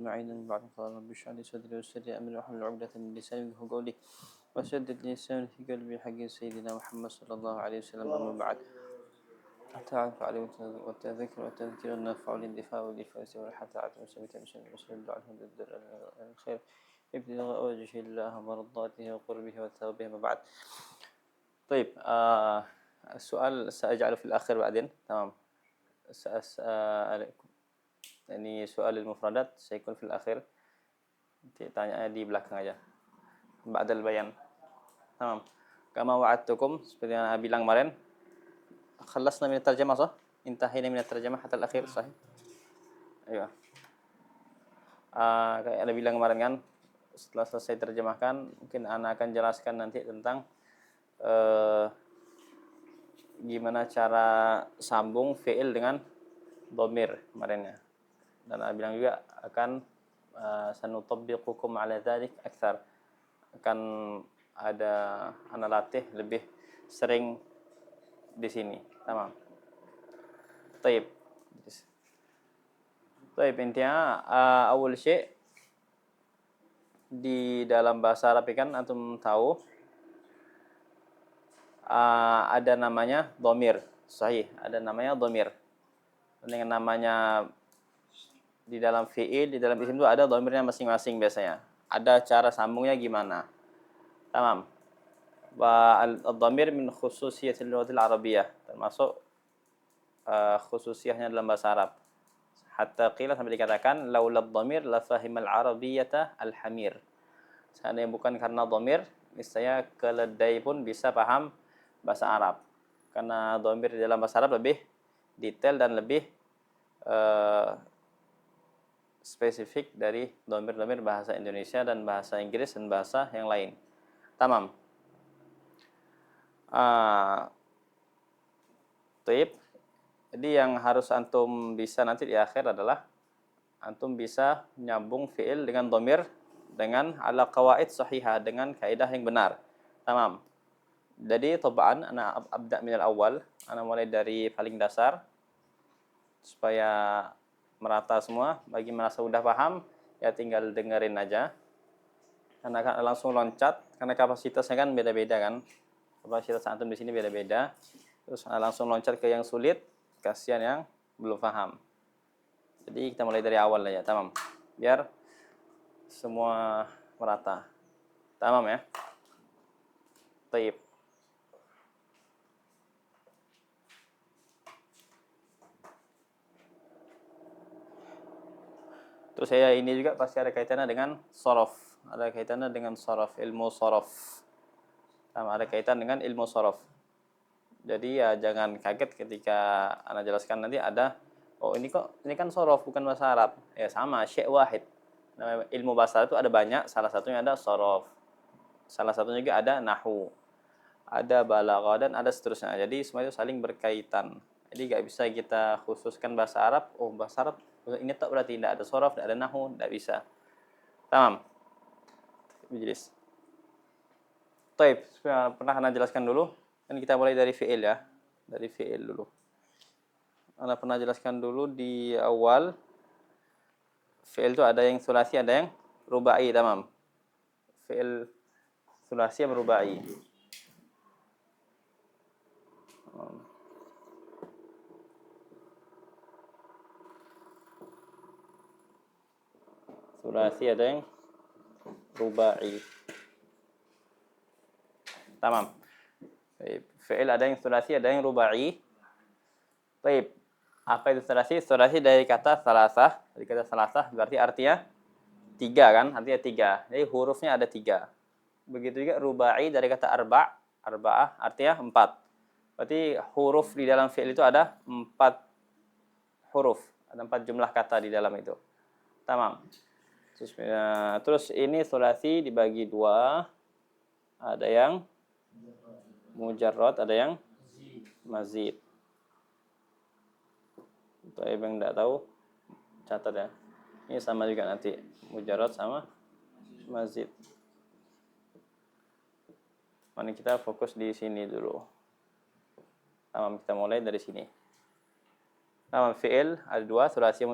معين بعد قال رب اشرح لي صدري ويسر لي امري واحلل عقدة من لساني يفقهوا قولي وسدد لساني في قلبي حق سيدنا محمد صلى الله عليه وسلم. اما بعد، التعرف عليه والتذكر والتذكير النافع والاندفاع والإفاس والحتى عدم سبيل المسلم المسلم عنه ضد الخير ابتغاء وجه الله مرضاته وقربه وثوابه. ما بعد. طيب، السؤال سأجعله في الآخر بعدين. تمام. Ini soal al-mufradat sayakun fil akhir. Nanti tanya di belakang aja. Ba'dal bayan. Tamam. Kama wa'adtukum, seperti yang saya bilang kemarin. Khalasna min at-tarjamah, sah? Intahina min at-tarjamah hatta al-akhir, sahih? Ayo. Kayak Anda bilang kemarin kan, setelah selesai terjemahkan, mungkin Anda akan jelaskan nanti tentang gimana cara sambung fi'il dengan dhamir kemarinnya. Dan Anda bilang juga akan sanutabbiqukum ala dzalik aktsar. Akan ada Anda latih lebih sering di sini. Tamam. Baik. Baik, intinya awal syai' di dalam bahasa Arab kan antum tahu ada namanya dhamir. Sahih, ada namanya dhamir. Dengan namanya di dalam fi'il, di dalam isim itu ada dhamirnya masing-masing biasanya. Ada cara sambungnya gimana. Tamam. Wa al-dhamir min khususiyatil lughatil arabiyyah, termasuk khususiyahnya dalam bahasa Arab. Hatta qila, sampai dikatakan laulad dhamir la fahimal arabiyyata al-hamir. Seandainya bukan karena dhamir, misalnya keledai pun bisa paham bahasa Arab. Karena dhamir di dalam bahasa Arab lebih detail dan lebih spesifik dari dhamir-dhamir bahasa Indonesia dan bahasa Inggris dan bahasa yang lain. Tamam. Taib. Jadi yang harus antum bisa nanti di akhir adalah antum bisa nyambung fi'il dengan dhamir dengan ala qawaid sahihah, dengan kaidah yang benar. Tamam. Jadi tabaan ana abda minal awal, ana mulai dari paling dasar supaya merata semua. Bagi merasa udah paham, ya tinggal dengerin aja. Karena akan langsung loncat, karena kapasitasnya kan beda-beda kan. Kapasitas antum di sini beda-beda. Terus langsung loncat ke yang sulit, kasihan yang belum paham. Jadi kita mulai dari awal aja, tamam. Biar semua merata. Tamam ya. Taib. Terus saya ini juga pasti ada kaitannya dengan sorof. Ada kaitannya dengan sorof, ilmu sorof. Sama ada kaitan dengan ilmu sorof. Jadi ya jangan kaget ketika Anda jelaskan nanti ada, oh ini kan sorof bukan bahasa Arab. Ya sama, syai' wahid. Nah, ilmu bahasa Arab itu ada banyak, salah satunya ada sorof. Salah satunya juga ada nahu. Ada balaghah dan ada seterusnya. Jadi semua itu saling berkaitan. Jadi nggak bisa kita khususkan bahasa Arab. Oh bahasa Arab ini tak berarti tidak ada sorof, tidak ada nahu, tidak bisa. Tamam. Bijlis. Taib, pernah Anda jelaskan dulu? Kan kita mulai dari fi'il ya. Dari fi'il dulu. Anda pernah jelaskan dulu di awal. Fi'il itu ada yang sulasi, ada yang rubai, tamam. Fi'il sulasi yang rubai. Sulasi ada yang rubai. Tamam. Fi'il ada yang sulasi, ada yang rubai. Baik. Apa itu sulasi? Sulasi dari kata salasah. Dari kata salasah berarti artinya tiga kan? Artinya tiga. Jadi hurufnya ada tiga. Begitu juga rubai dari kata arba'ah artinya empat. Berarti huruf di dalam fi'il itu ada 4 huruf. Ada 4 jumlah kata di dalam itu. Tamam. Terus ini sulasi dibagi dua. Ada yang mujarrad, ada yang mazid. Untuk yang tidak tahu, catat ya. Ini sama juga nanti. Mujarrad sama mazid. Mari kita fokus di sini dulu. Tamam, kita mulai dari sini. Tamam, fi'il ada dua, sulasi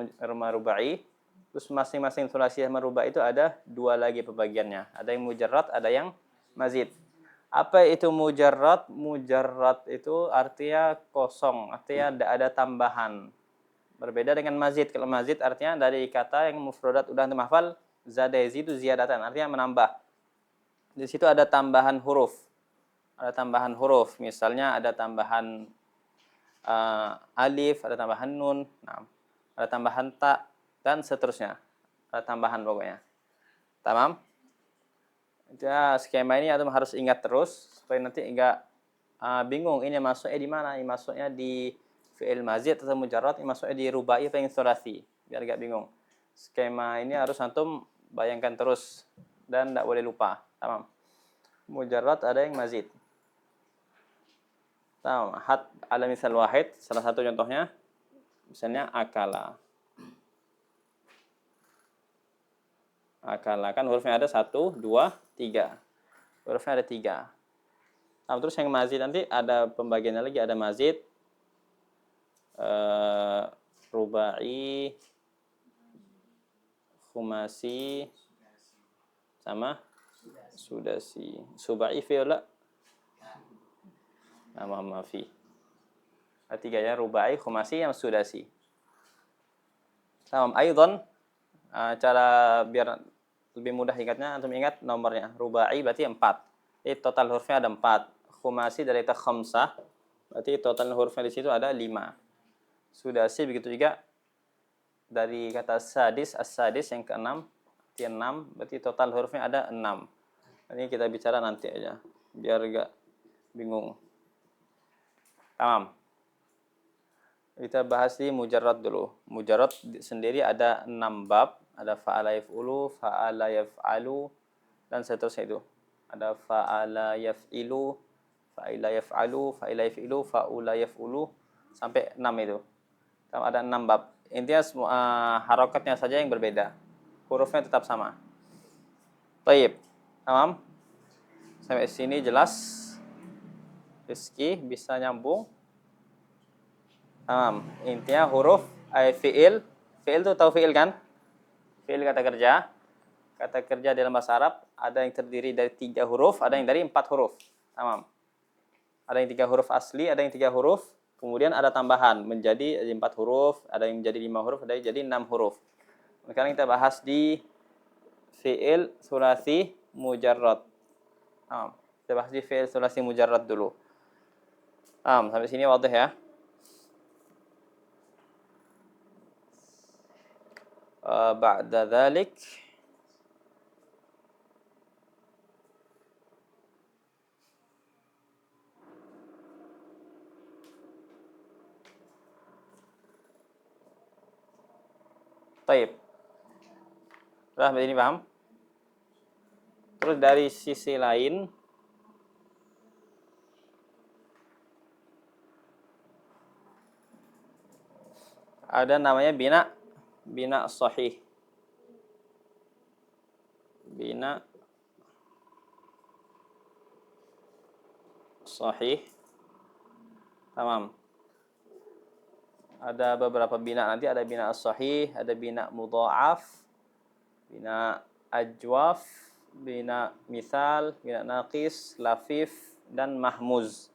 rubai. Terus masing-masing sulasi sama ruba itu ada dua lagi pembagiannya. Ada yang mujarrad, ada yang mazid. Apa itu mujarrad? Mujarrad itu artinya kosong, artinya tidak ada tambahan. Berbeda dengan mazid. Kalau mazid artinya dari kata yang mufradat udah mahfal, zada yazidu ziyadatan, artinya menambah. Di situ ada tambahan huruf. Ada tambahan huruf, misalnya ada tambahan alif, ada tambahan nun, ada tambahan ta, dan seterusnya. Ada tambahan pokoknya. Tamam? Ya, skema ini antum harus ingat terus supaya nanti enggak bingung ini masuknya di mana? Ini masuknya di fi'il mazid atau mujarrad, ini masuknya di rubai atau yang thulathi. Biar enggak bingung. Skema ini harus antum bayangkan terus dan enggak boleh lupa. Tamam. Mujarrad ada yang mazid. Tamam. Hat ala misal wahid, salah satu contohnya misalnya akala. Akala kan hurufnya ada 1, 2, 3. Hurufnya ada 3. Nah, terus yang mazid nanti ada pembagiannya lagi, ada mazid, rubai, khumasi, sama sudasi. Subai fi'la. Nama mafi. Ada 3 ya, rubai, khumasi, yang sudasi. Tamam, aidan cara biar lebih mudah ingatnya, antum ingat nomornya. Rubai berarti 4. Jadi total hurufnya ada 4. Khumasi dari kata khamsah, berarti total hurufnya di situ ada 5. Sudasi begitu juga dari kata sadis, as-sadis yang ke-6, berarti 6, berarti total hurufnya ada 6. Ini kita bicara nanti aja, biar enggak bingung. Tamam. Kita bahas di mujarrad dulu. Mujarrad sendiri ada 6 bab. Ada fa'ala yaf'ulu, fa'ala yaf'alu, dan seterusnya itu. Ada fa'ala yaf'ilu, fa'ila yaf'alu, fa'ila yaf'ilu, fa'ula yaf'ulu, sampai 6 itu. Ada 6 bab. Intinya harokatnya saja yang berbeda. Hurufnya tetap sama. Taib. Tamam? Sampai sini jelas? Rizki bisa nyambung? Intinya huruf fi'il. Fi'il itu tahu fi'il kan? Fi'il kata kerja. Kata kerja dalam bahasa Arab ada yang terdiri dari 3 huruf, ada yang dari 4 huruf. Tamam. Ada yang 3 huruf asli, ada yang 3 huruf, kemudian ada tambahan menjadi 4 huruf, ada yang menjadi 5 huruf, ada yang jadi 6 huruf. Sekarang kita bahas di fi'il sulasi mujarrad. Kita bahas di fi'il sulasi mujarrad dulu. Sampai sini wadah ya. Ba'da dzalik Taib. Sudah ini paham? Terus dari sisi lain ada namanya bina sahih. Bina sahih. Tamam. Ada beberapa bina nanti, ada bina sahih, ada bina mudha'af, bina ajwaf, bina misal, bina naqis, lafif, dan mahmuz.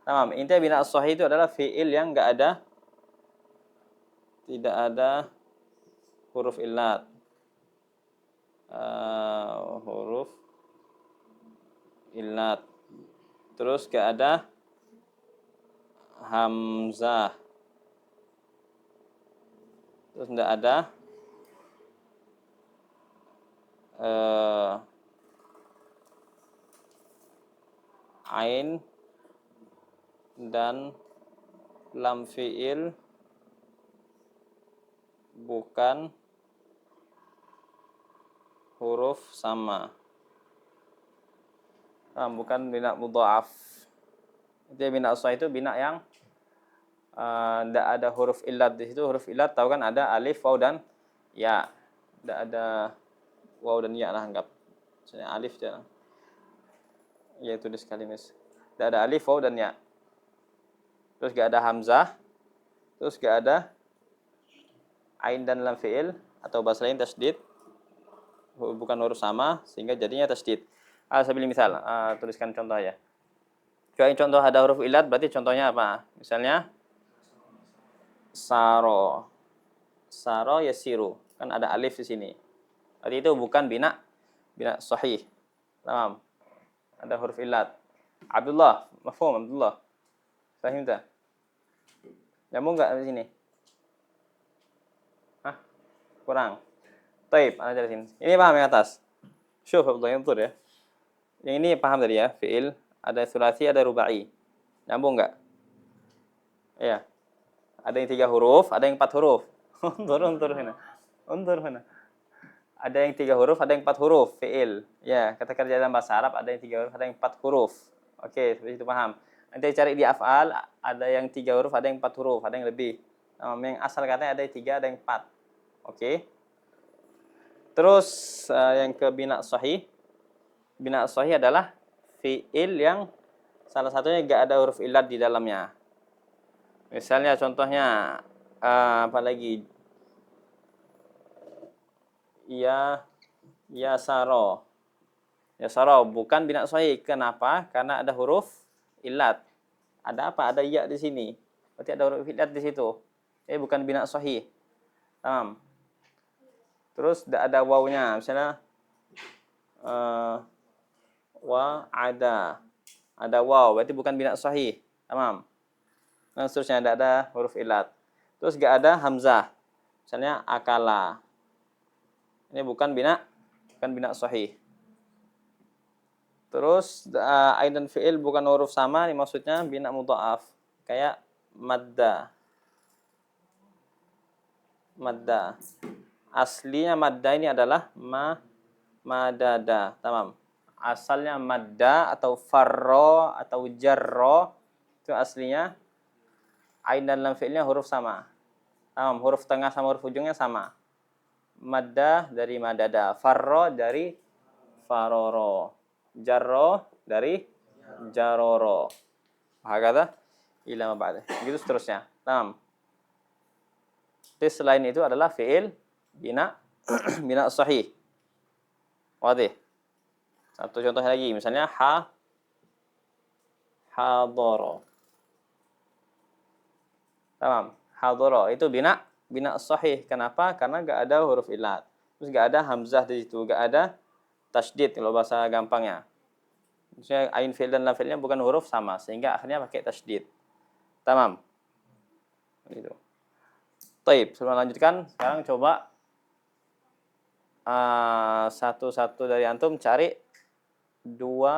Tamam. Intinya bina sahih itu adalah fi'il yang tidak ada huruf illat. Huruf illat. Terus enggak ada hamzah. Terus enggak ada ain dan lam fi'il bukan huruf sama. Bukan bina mudha'af. Jadi bina sahih itu bina yang tidak ada huruf illat di situ. Huruf illat tahu kan ada alif, waw, dan ya. Tidak ada waw dan ya lah anggap. Misalnya alif ya. Ya itu di sekali mis. Tidak ada alif, waw, dan ya. Terus gak ada hamzah. Terus gak ada ain dan lam fi'il atau bahasa lain tasdid, bukan huruf sama sehingga jadinya tasdid. Sebagai misal, tuliskan contoh ya. Coba contoh ada huruf ilat, berarti contohnya apa? Misalnya saro. Saro yasiru. Kan ada alif di sini. Berarti itu bukan bina sahih. Paham? Ada huruf ilat. Abdullah, mafhum Abdullah. Fahim tak? Nyambung enggak di sini? Hah? Kurang. Taib, ana jelasin. Ini paham yang atas. Syuf Abdullah, yanzur ya. Yang ini paham tadi ya, fi'il, ada sulasi, ada rubai. Nyambung enggak? Iya. Ada yang 3 huruf, ada yang 4 huruf. Untur hina. Untur hina. Ada yang 3 huruf, ada yang 4 huruf, fi'il. Ya, kata kerja dalam bahasa Arab ada yang 3 huruf, ada yang 4 huruf. Oke, seperti itu paham. Nanti cari di af'al, ada yang 3 huruf, ada yang 4 huruf, ada yang lebih. Yang asal katanya ada yang 3, ada yang 4. Oke. Terus yang ke bina sahih. Bina sahih adalah fi'il yang salah satunya enggak ada huruf illat di dalamnya. Misalnya contohnya apa lagi? Ya saro. Ya saro bukan bina sahih. Kenapa? Karena ada huruf illat. Ada apa? Ada ya di sini. Berarti ada huruf illat di situ. Bukan bina sahih. Paham? Terus ada wawnya. Misalnya wa ada. Ada waw, berarti bukan bina sahih. Paham? Dan seterusnya ada huruf illat. Terus enggak ada hamzah. Misalnya akala. Ini bukan bina sahih. Terus ain dan fi'il bukan huruf sama, ini maksudnya bina mudha'af. Kayak madda. Madda. Aslinya madda ini adalah madada. Tamam. Asalnya madda atau farro atau jarro itu aslinya ain dan lam fi'ilnya huruf sama. Tamam, huruf tengah sama huruf ujungnya sama. Madda dari madada, farro dari faroro, jarro dari jaroro. Hakadha ila ma ba'da. Begitu seterusnya. Tamam. Terus selain itu adalah fi'il bina sahih. Wadih. Satu contoh lagi, misalnya hadoro. Tamam, hadoro itu bina sahih. Kenapa? Karena enggak ada huruf illat. Terus enggak ada hamzah di situ, enggak ada tasydid kalau bahasa gampangnya. Maksudnya ain fi'il dan lam fi'ilnya bukan huruf sama sehingga akhirnya pakai tasydid. Tamam. Gitu. Baik, sebelum lanjutkan, sekarang coba satu-satu dari antum cari 3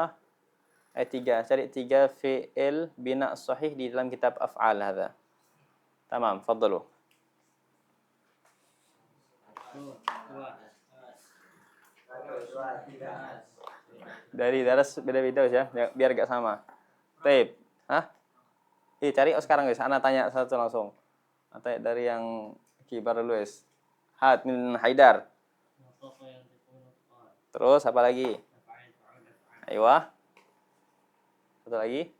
fi'il bina sahih di dalam kitab af'al hadza. Tamam, fadhalu. Dari daras beda-beda ya, biar gak sama. Taib. Hah? Cari sekarang guys, ana tanya satu langsung. Atau dari yang kibar dulu guys. Had min Haidar. Terus apa lagi? Aywa. Satu lagi.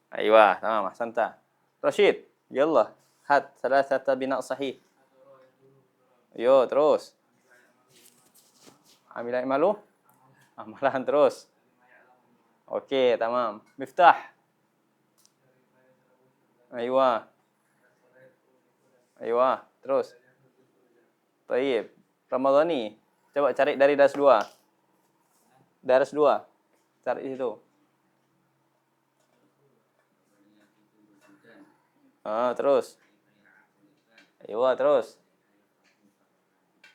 Aywa, tamam, ahsanta. Rashid, yallah. Had salasata bina sahih. Yo, terus. Amila imalu? Amalan terus. Oke, tamam. Miftah. Aywa. Terus. Baik. Ramadhani. Coba cari dari daras 2. Daras 2. Cari di situ. Terus. Aywa, terus.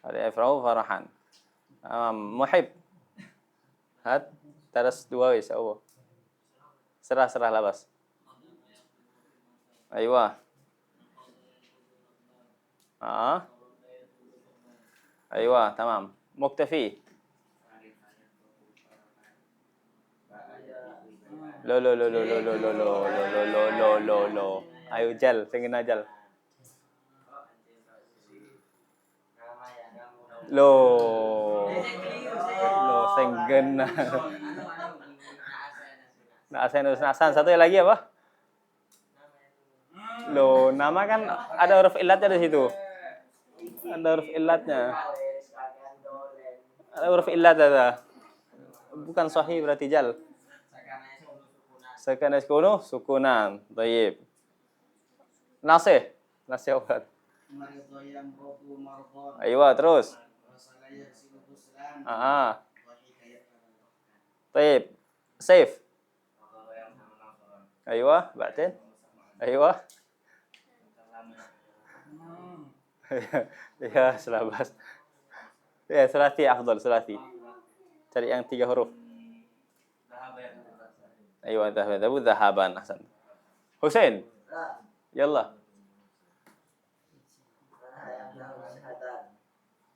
Ada Efrau Farahan. Muhib. Had. Daras 2 wis. Serah labas. Aywa. Aywa, tamam. Muktafi. Lo. Ayo jal, pengen ajal. Lo, senggen. Nasan satu lagi apa? Lo, nama kan ada huruf illatnya di situ. Ada huruf illatnya. Ada huruf illat ada. Bukan sahih berarti jal. Sakan yaskunu sukunan. Baik. Nasih. Nasih obat. Aywa terus. Baik. Safe. Aywa, بعدين. Aywa. Ya, selabas. Ya, sulasi afdal, sulasi. Cari yang 3 huruf. Aywa, dhahabu dhahaban ahsan. Husain. Yalla.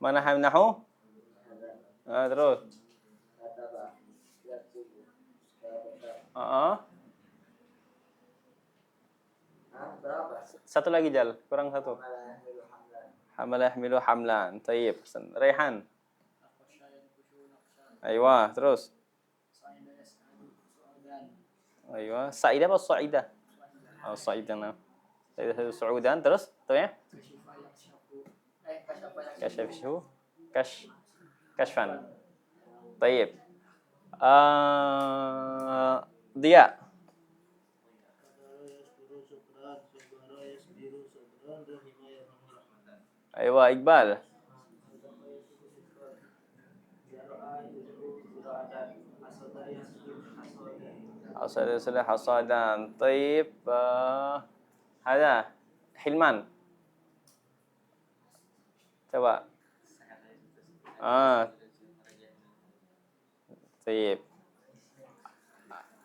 Mana hamnahu? Terus. Satu lagi Jal, kurang satu. Hamalah yahmilu hamlan. Tayyib. Raihan. Aywa, terus. Aywa, Sa'idah apa Sa'idah? Oh, Sa'idah. Nah. Sa'idah Su'udan, terus? Tuh ya? Kashafshu. Kashfan. Tayyib. Dia. Aywa, Iqbal. Hasadan. Tayyib. Hada. Hilman. Coba. Tayyib.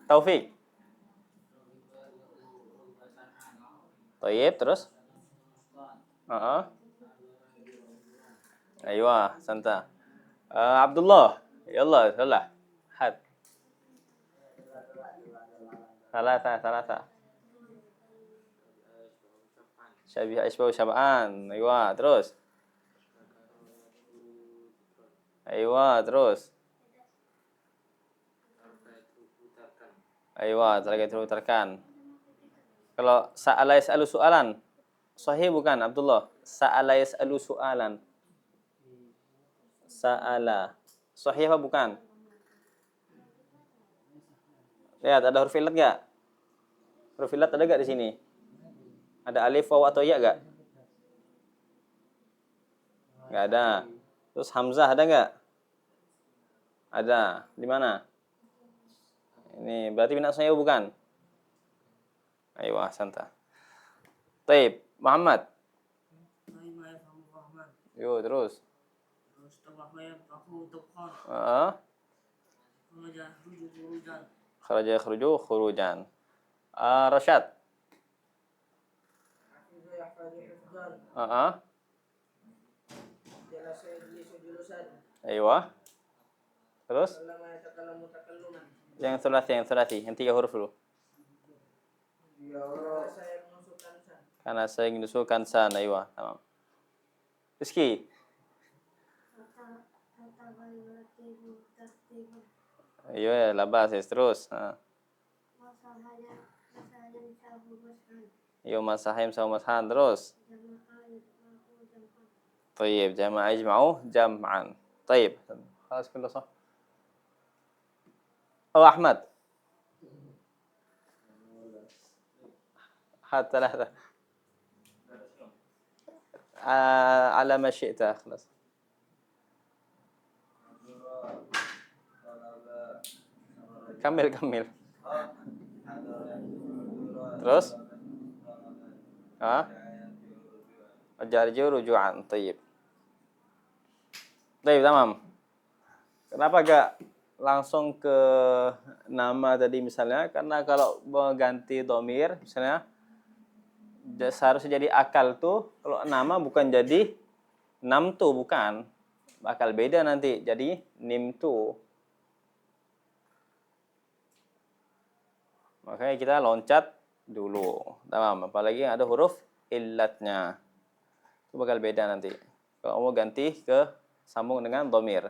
Taufik. Tayyib, terus? Aywa, santa. Abdullah. Yalla, salah. Had. Salasa. Syabih asbah syab'an. Aywa, terus. Aywa, terus. Aywa, terkan. Kalau sa'ala yas'alu su'alan. Sahih bukan, Abdullah? Sa'ala yas'alu su'alan. Sa'ala. Sahih apa bukan? Lihat, ada huruf illat enggak? Huruf illat ada enggak di sini? Ada alif, waw atau ya enggak? Enggak ada. Terus hamzah ada enggak? Ada. Di mana? Ini berarti bina sahih bukan? Ayo, santa. Taib, Muhammad. Yo, terus. Kharaja yakhruju khurujan. Rashad. Aywa. Terus? Yang sulasi, yang 3 huruf dulu. Karena saya menusulkan san, aywa. Tamam. Rizki. Iya, labas, terus. Iya, masahim sama mashan, terus. طيب جمع يجمعوا جمعا. طيب خلاص كله صح. أحمد. هات 3. على ما شئت خلاص. كمل. Terus? Jarju rujuan. Tayyib. Tayyib, tamam. Kenapa gak langsung ke nama tadi misalnya? Karena kalau mengganti domir misalnya seharusnya jadi akal tuh, kalau nama bukan jadi nam tuh, bukan. Bakal beda nanti jadi nim tuh. Makanya kita loncat dulu. Tamam, apalagi ada huruf illatnya. Itu bakal beda nanti. Kalau mau ganti ke sambung dengan domir.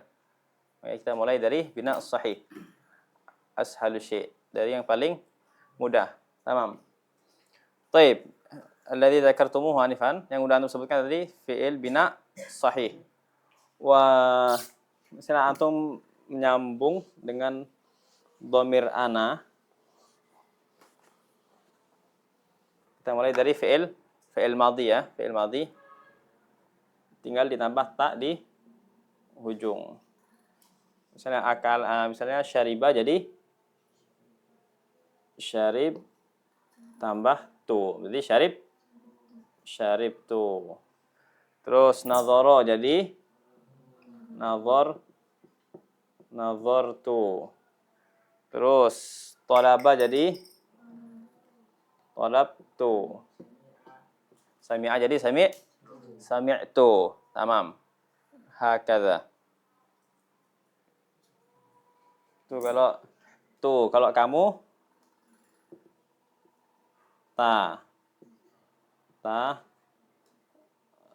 Makanya kita mulai dari bina sahih. Ashalu syai'. Dari yang paling mudah. Tamam. Taib. alladzi dzakartumuhu anifan, yang udah antum sebutkan tadi fi'il bina sahih. Misalnya antum menyambung dengan dhamir ana. Kita mulai dari fi'il madhi ya, fi'il madhi. Tinggal ditambah ta di ujung. Misalnya misalnya syariba jadi syarib tambah tu. Jadi syarib tu. Terus nadhara jadi nazar tu. Terus talaba jadi talab tu. Sami'a jadi sami'tu. Tamam. Hakadha. Kalau kamu ta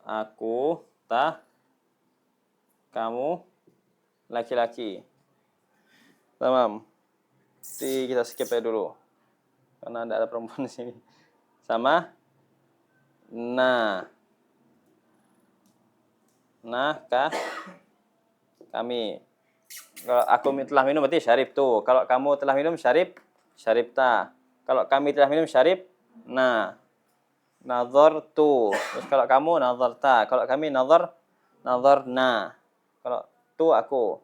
aku kamu laki-laki. Tamam. Jadi kita skip aja dulu. Karena tidak ada perempuan di sini. Sama kami. Kalau aku telah minum berarti syarib tu. Kalau kamu telah minum syarib ta. Kalau kami telah minum syarib nazar tu. Terus kalau kamu nazar ta. Kalau kami nazar na. Kalau tu aku.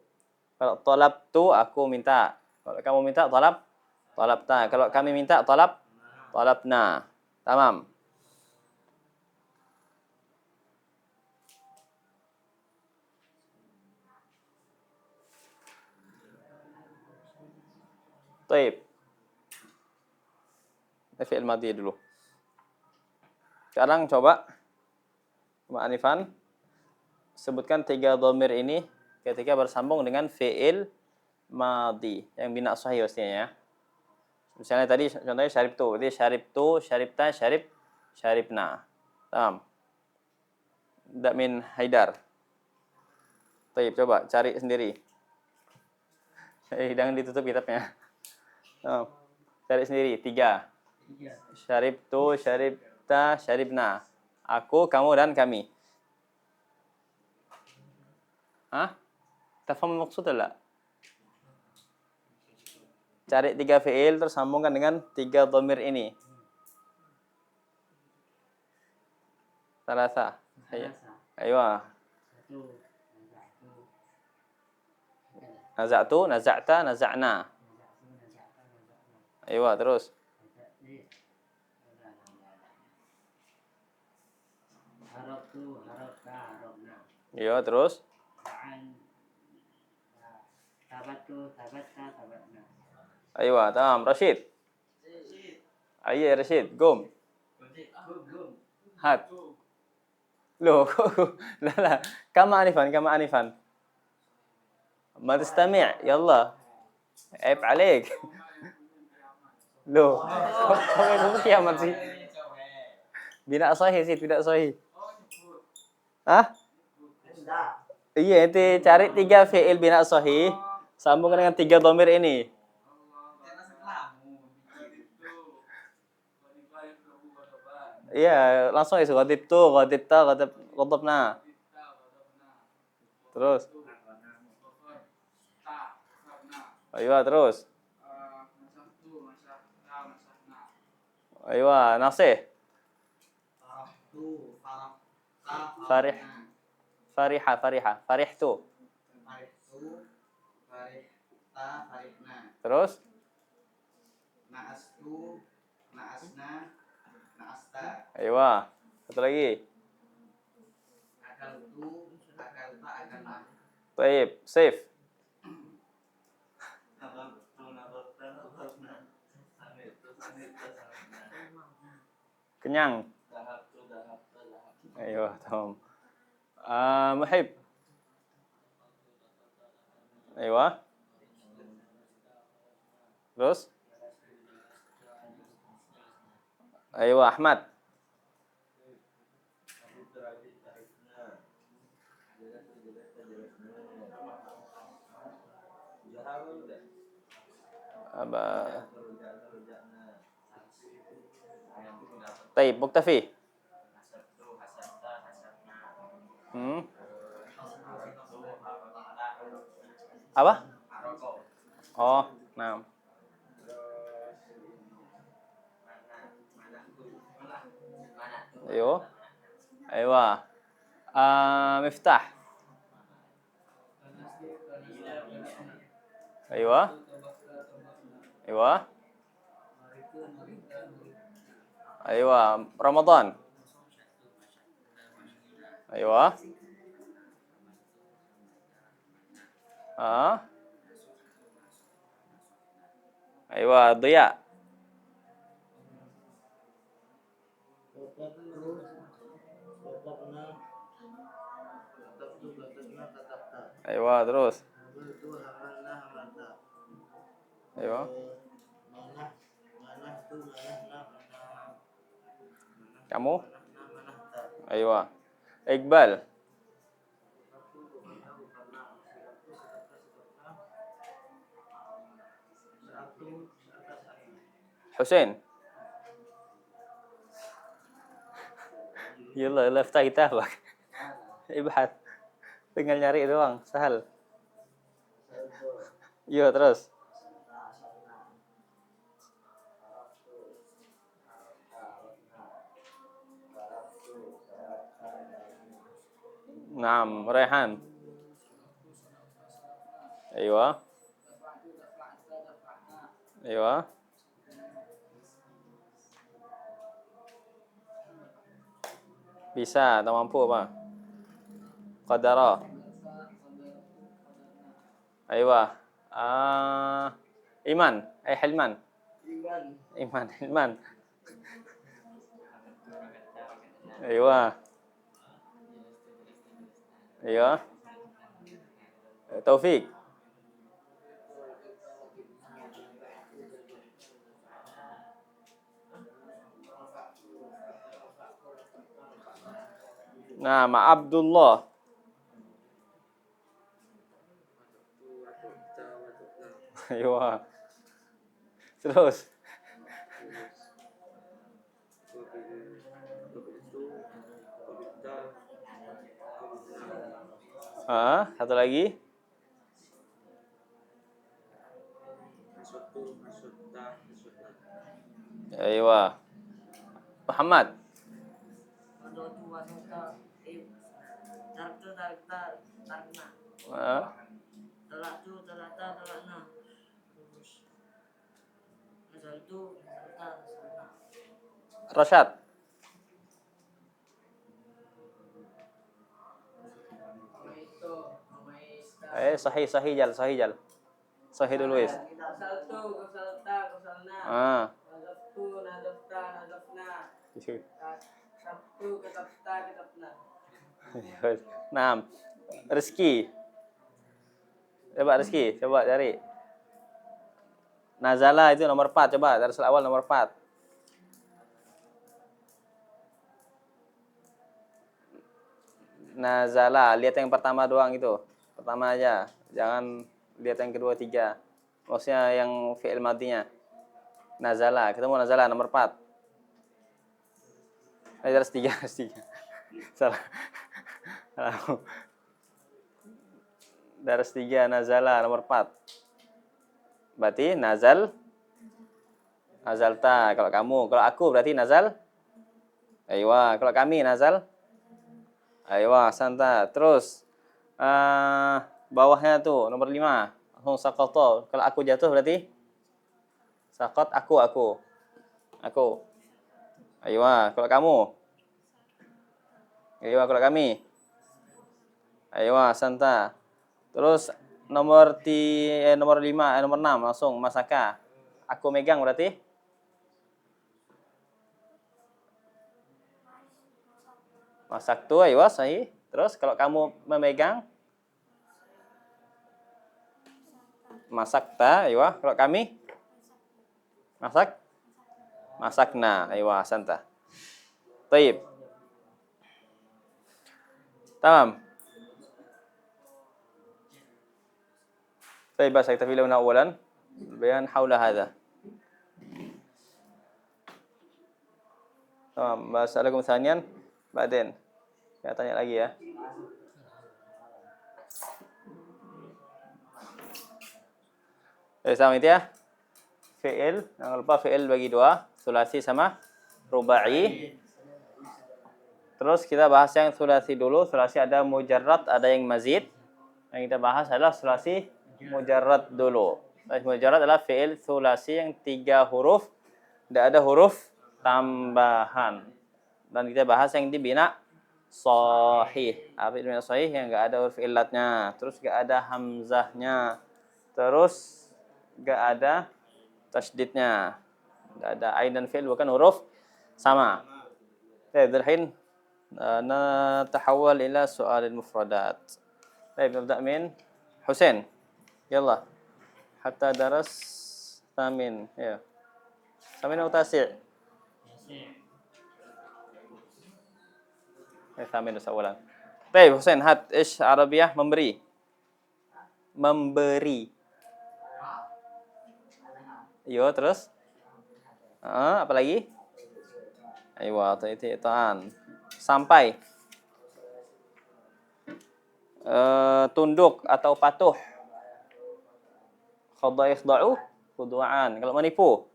Kalau talab tu aku minta. Kalau kamu minta talab ta. Kalau kami minta talab na. Tamam. Baik. Fi'il madhi dulu. Sekarang coba Anifan sebutkan 3 dhamir ini ketika bersambung dengan fi'il madhi yang bina sahih pastinya ya. Misalnya tadi contohnya syarib tu, jadi syarib tu, syaribta, syaribna. Paham? Tidak min Haidar. Baik, coba cari sendiri. Jangan ditutup kitabnya. Cari sendiri 3. Syarib tu, syaribta, syaribna. Aku, kamu, dan kami. Hah? Tafham maksud tak? Cari 3 fi'il terus sambungkan dengan 3 dhamir ini. Salasa. Aywa. Naza'tu, naza'ta, naza'na. Aywa, terus. Harabtu, harabta, harabna. Iya, terus. Tabattu, tabatta, tabatna. Aywa, tamam. Rashid. Ayo, Rashid. Gum. Hat. Loh, لا كما آنفا ما تستمع يلا عيب عليك loh kok kiamat sih bina sahih sih tidak sahih iya ente cari 3 fi'il bina sahih sambungkan dengan 3 dhamir ini. Iya, langsung aja ghadibtu, ghadibta, ghadabna. Terus. Ayo, terus. Ayo, nasih. Farihtu. Farihta, farihna. Terus. Na'astu, na'asna, na'asta. Ayo, satu lagi. Akaltu, akalta, akalna. Baik, safe. Kenyang. Ayo, tamam. Muhib. Ayo. Terus. Ayo, Ahmad. Baik, muktafi. Hmm. Apa? Oh, nah. Ayo. Aywa. Miftah. Aywa. Aywa. Aywa. Ramadan. Aywa. Ah. Aywa. Diya. Aywa, terus. Aywa. Kamu? Aywa. Iqbal. Hussein. Yalla, yalla iftah kitabak. Ibhat. Tinggal nyari doang, sahal. Yo, terus. Naam, Rehan. Aywa. Aywa. Bisa, tak mampu apa? Qadara. Aywa. Iman. Hilman. Iman, Hilman. Aywa. Aywa. Taufik. Naam, Abdullah. Aywa. Terus. Satu lagi. Aywa. Muhammad. Ah, Rashad. Sahih, sahih jal, sahih jal. Sahih dulu wis. Ah. Naam. Rizki. Coba Rizki, coba cari. Nazala itu nomor 4, coba dari awal nomor 4. Nazala, lihat yang pertama doang itu. Pertama aja, jangan lihat yang kedua, tiga. Maksudnya yang fi'il madinya. Nazala, ketemu Nazala nomor 4. Harus 3, harus 3. Salah. Daras 3 nazala nomor 4. Berarti nazal nazalta kalau kamu, kalau aku berarti nazal. Aywa, kalau kami nazal. Aywa, santa. Terus bawahnya tuh nomor 5. Langsung saqata. Kalau aku jatuh berarti saqat aku. Aku. Aywa, kalau kamu. Aywa, kalau kami. Aywa, santa. Terus nomor 5, nomor 6 langsung masaka. Aku megang berarti masak tuh, aywa sahih. Terus kalau kamu memegang masak ta, aywa. Kalau kami masakna, aywa santa. Taib. Tamam. طيب بس اكتفي لنا اولا البيان حول هذا تمام بسألكم ثانيا بعدين Saya tanya lagi ya. Sama itu ya. Fi'il, jangan lupa fi'il bagi dua, sulasi sama rubai. Terus kita bahas yang sulasi dulu. Sulasi ada mujarrad, ada yang mazid. Yang kita bahas adalah sulasi mujarrad dulu. Sulasi mujarrad adalah fi'il sulasi yang 3 huruf, tidak ada huruf tambahan. Dan kita bahas yang dibina sahih. Apa itu bina sahih? Yang enggak ada huruf illatnya, terus enggak ada hamzahnya, terus enggak ada tasydidnya, enggak ada ain dan fi'il bukan huruf sama. Baik, الحين نتحول إلى سؤال المفردات. طيب نبدأ من حسين. يلا حتى درس ثامن. يلا ثامن أو تاسع؟ ثامن أولا. طيب حسين هات إيش عربية memberi. Memberi. Yo terus? Apa lagi? Aywa, ta'an. Sampai. Tunduk atau patuh. Khadha yakhda'u, khudu'an. Kalau menipu.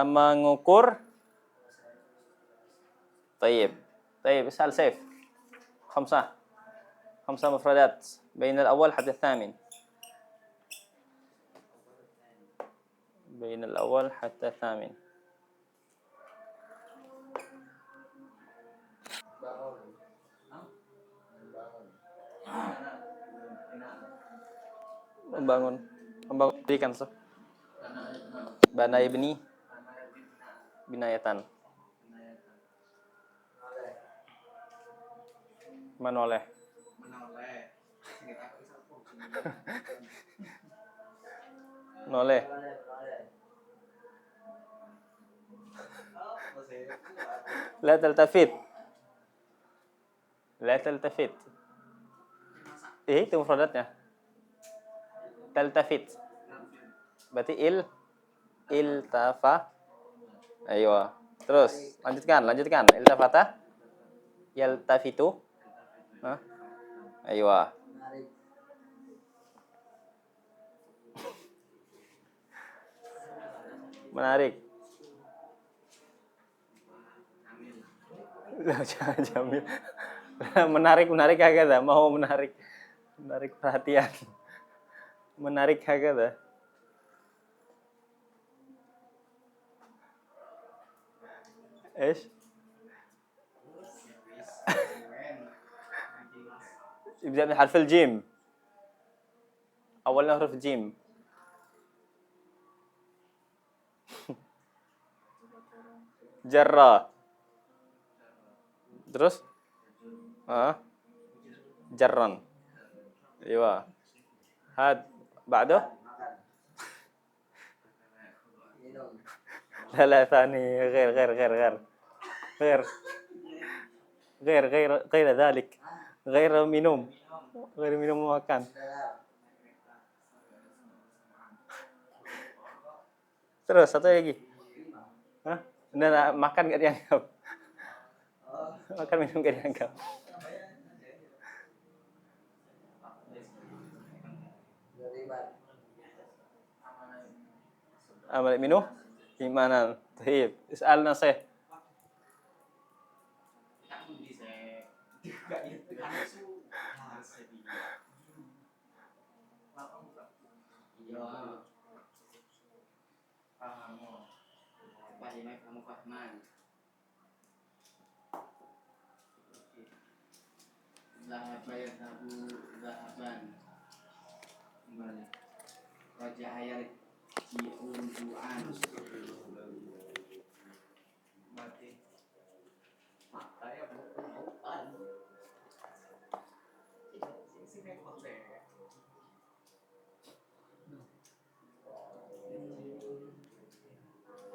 Mengukur. طيب اسأل سيف. 5 مفردات بين الأول حتى الثامن. بين الأول حتى الثامن. Membangun dirikan so. Bana ibni binayatan. Menoleh. Noleh. La taltafit. La taltafit. Itu mufradatnya. Taltafit. Berarti iltafa. Ayo. Terus lanjutkan. Iltafata. Yaltafitu. Ayo. Menarik. Jamil. Menarik kagak dah? Mau menarik perhatian. Menarik kagak dah? ايش؟ يبدأ من حرف الجيم. أولنا حرف جيم. جرة. terus جرا. ايوه هاد بعده لا ثاني غير ذلك غير minum makan. Terus satu lagi. Nah, makan gak dianggap. Makan minum gak dianggap. Amal minum imanan. Baik, is'al nasih. Zahaba yadhabu zahaban. Kembali. Raja'a yarji'u ruju'an. Mati. Saya bukan. Sini konten.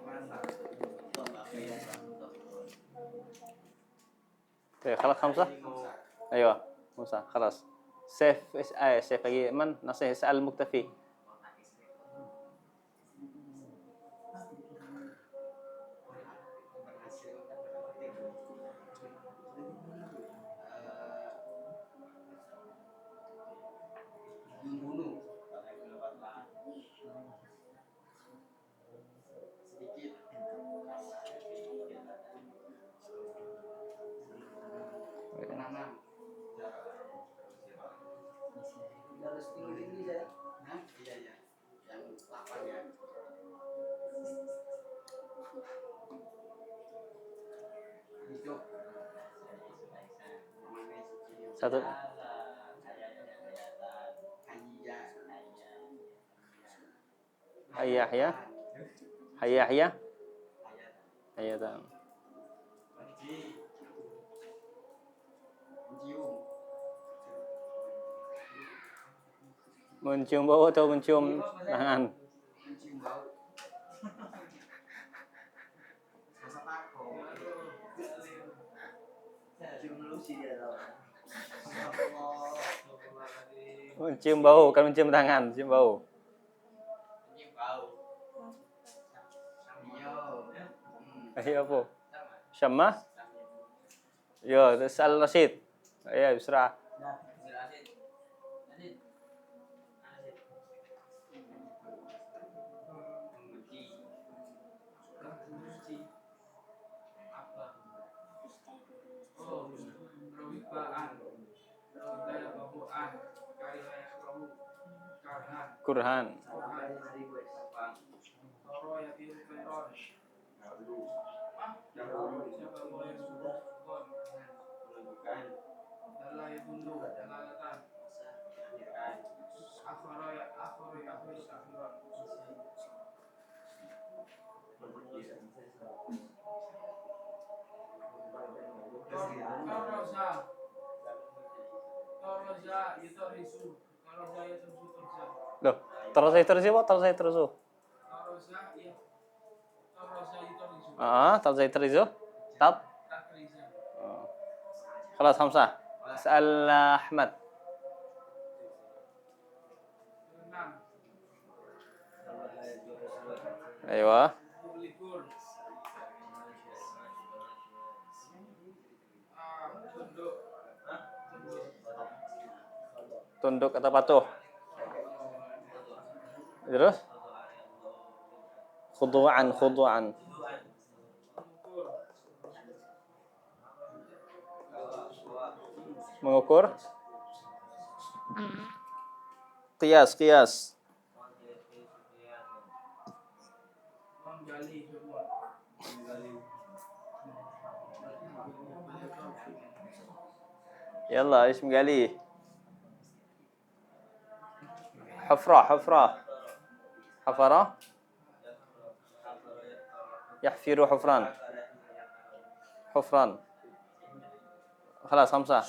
Mana? خلاص 5. ايوه 5 خلاص. سيف سيف lagi man nasih is'al muktafi. Menanam. Harus tinggi saya. Hah? Iya iya. Yang lapar ya. Hidup. Satu. Hayah ya. Hayah ya. Hayatan. Mencium bau atau mencium tangan? Mencium bau. Rasa takut. Cium dulu sih dia tahu. Mencium bau, bukan mencium tangan, mencium bau. Mencium bau. Iya. Ayo apa? Syamah? Yo, Sal Rashid. Ayo, Bisra. Kurhan. Loh, terus apa? Terus. terus. Tab. خلاص 5. اسأل أحمد. أيوة. Tunduk atau patuh? Terus? Khudu'an. Mengukur? Qiyas. يلا ايش مقاليه؟ حفرة. يحفر حفران. خلاص 5.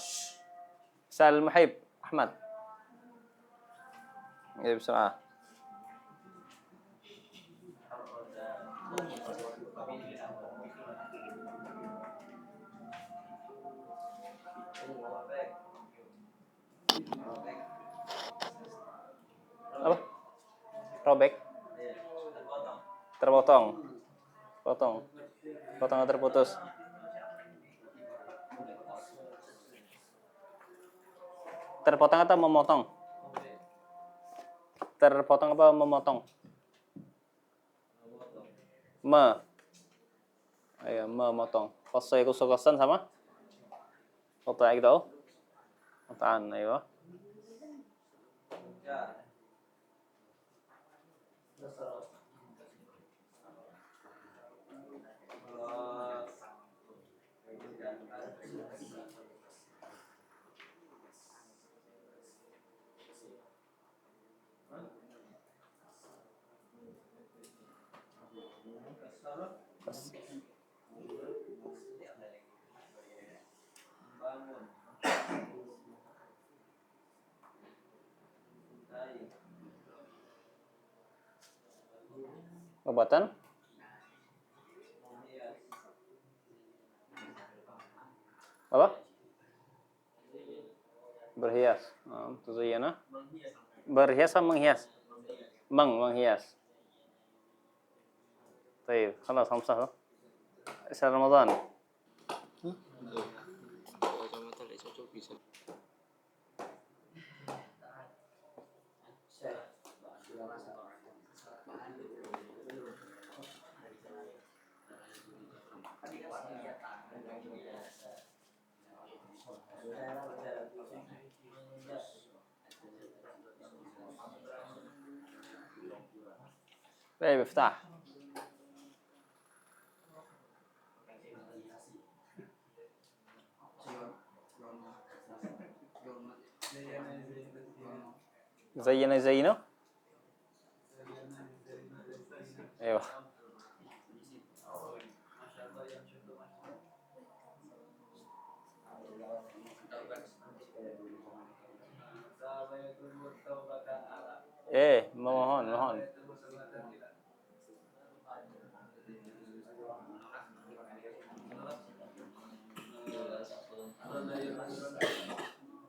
سأل المحيب أحمد. يلا بسرعة. Apa? Robek. Terpotong. Potong atau terputus. Terpotong atau memotong? Terpotong apa memotong? Ayo, memotong. Qasai kusukasan sama? Qata gitu. Qataan, ayo. Obatan? Apa? Berhias. Tuzayana. Berhias sama menghias? Menghias. طيب خلاص 5. شهر رمضان. طيب افتح. زينا زينه. ايوه. ايه mohon mohon.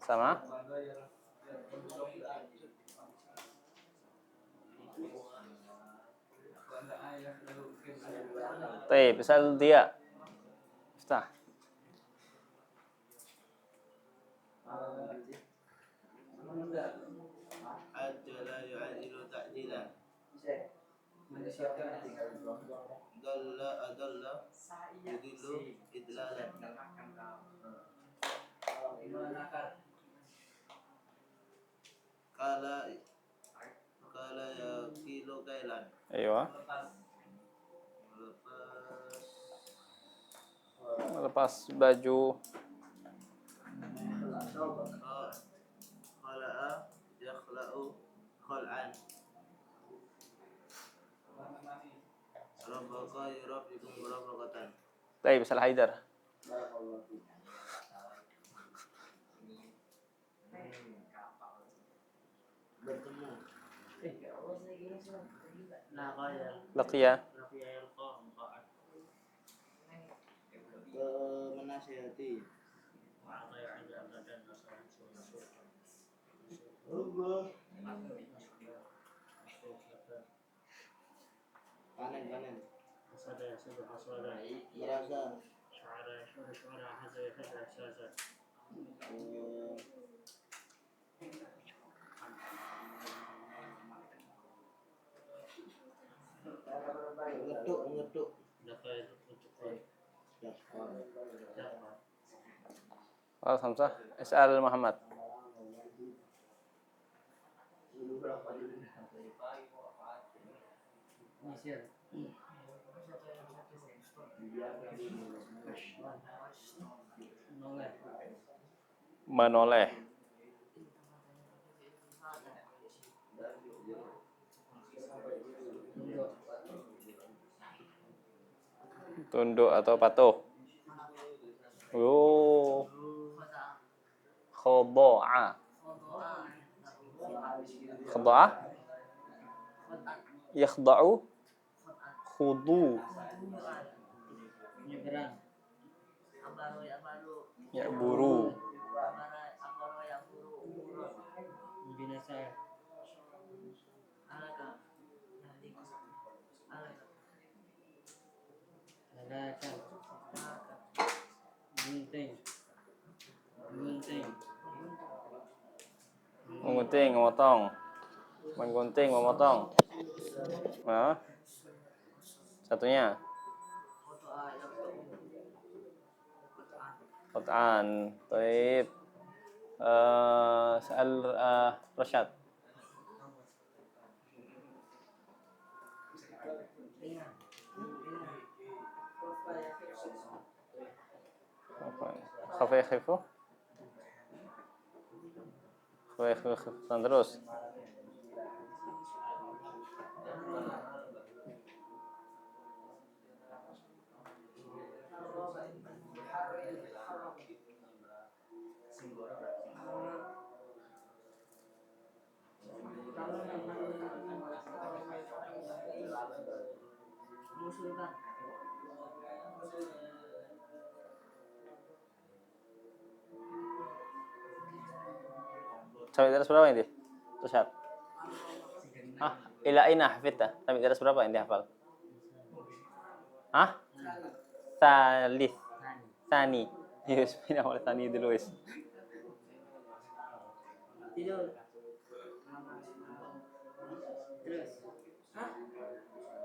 Sama. طيب اسأل ضياء. افتح. عجل يعجل تعجيلا ضل أضل يضل إضلالا قال يكيل كيلا ايوه. Lepas baju. خلع يخلع خلعا رفق يرفق مرافقة. طيب اسأل حيدر. bertemu Laqiya. menasihati panen merasa mengetuk خلاص خمسة. اسأل محمد. Menoleh. Tunduk atau patuh. Oh. Khodo'a. Khodo'a. Yakhda'u. Khudu. Ya'buru. Menggunting, memotong. Menggunting, memotong. Nah. Satunya. Qat'an. Baik. Soal Rashad. Khafa yakhifu. Khafa yakhifu. Terus. Sampai di atas berapa ini? Rashad. Ila aina hafidta? Sampai di atas berapa yang dihafal? Salih. Tani. Yes, pindah oleh Tani dulu wis.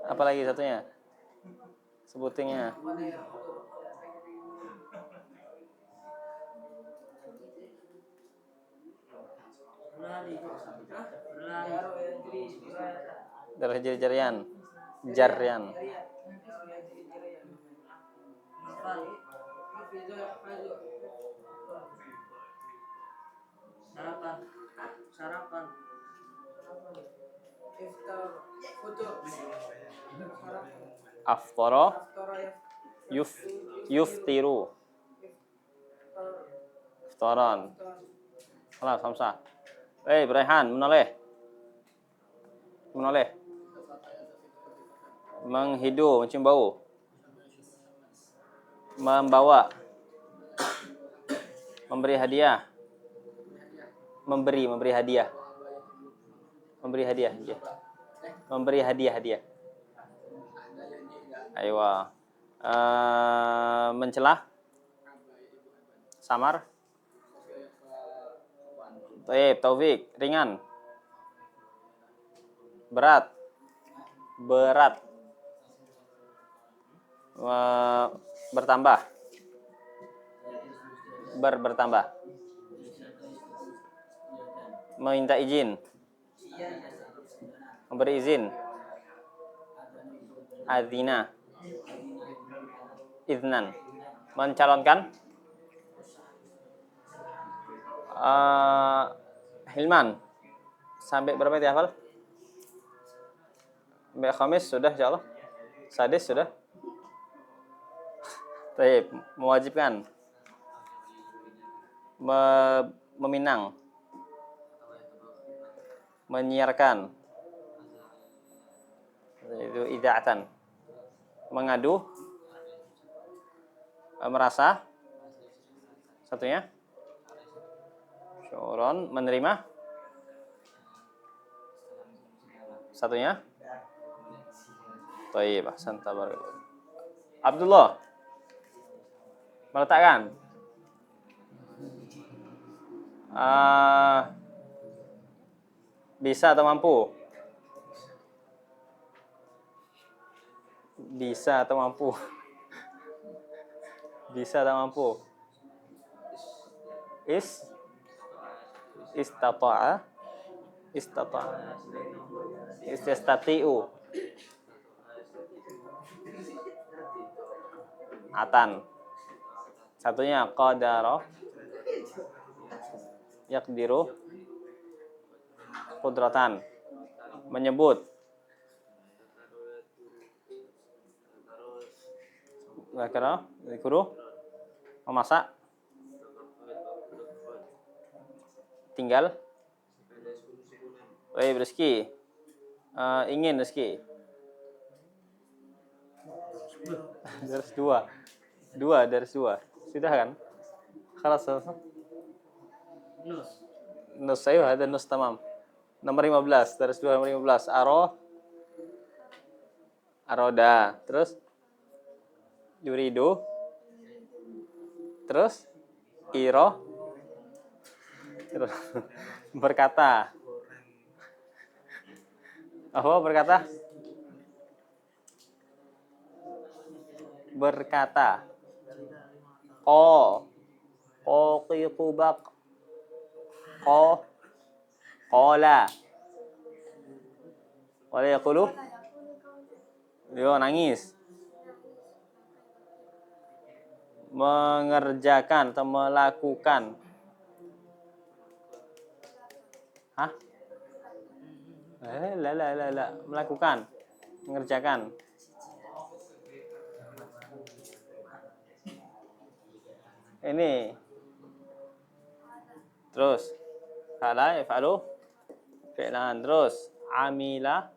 Apa lagi satunya? Sebutingnya. Darah jari-jarian. Jarian. Sarapan. Sarapan. Iftar. Futur. Sarapan. Aftara Aftara ya. yuftiru. Iftaran. Salah, Hamzah. Beraihan, menoleh. Menoleh. Menghidu, mencium bau. Membawa. Memberi hadiah. Memberi hadiah. Memberi hadiah. Ya. Memberi hadiah. Aywa. Mencelah. Samar. Taufik, ringan. Berat. Bertambah. Bertambah. Meminta izin. Memberi izin. Adzina. Iznan. Mencalonkan. Hilman. Sampai berapa dihafal? Sampai khamis sudah insyaallah. Sadis sudah. Baik, mewajibkan. Meminang. Menyiarkan. Itu idza'atan. Mengadu. Merasa. Satunya. Syuron, menerima. Satunya. Baik, ahsan, tabarakallah. Abdullah. Meletakkan. Bisa atau mampu? Bisa atau mampu? Bisa atau mampu? Istata'a. Istastati'u. Atan. Satunya qadara. Yaqdiru. Qudratan. Menyebut. Zakara. Zikru. Memasak. Tinggal. Rezeki. Ingin rezeki. Dari dua. Sudah kan? Khalas. Nus saya ada nus tamam. Nomor 15, dari 2 nomor 15. Aroda. Terus yuridu. Terus terus berkata. Apa berkata? Berkata. Qitubak. Qala. Wala yaqulu. Yo nangis. Mengerjakan atau melakukan. Hah? La. Melakukan. Mengerjakan. Ini. Terus. Fa'ala yaf'alu. Fi'lan. Terus. Amila.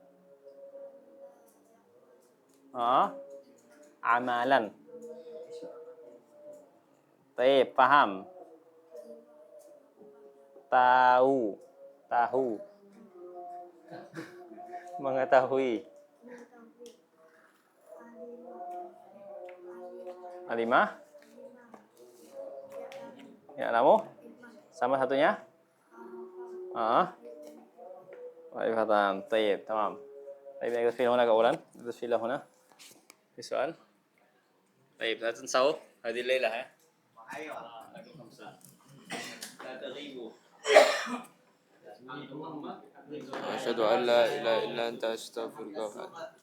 Amalan. Baik, paham. Tahu. Mengetahui. Alimah. Ya, namu. Sama satunya. Baik, fatan. Baik, tamam. Baik, نقدر في هنا أولا. نقدر في هنا. في سؤال. طيب لا تنسوا هذه الليلة ها. أيوة. لا تغيبوا. Asyhadu an la ilaha illa anta astaghfiruka wa atubu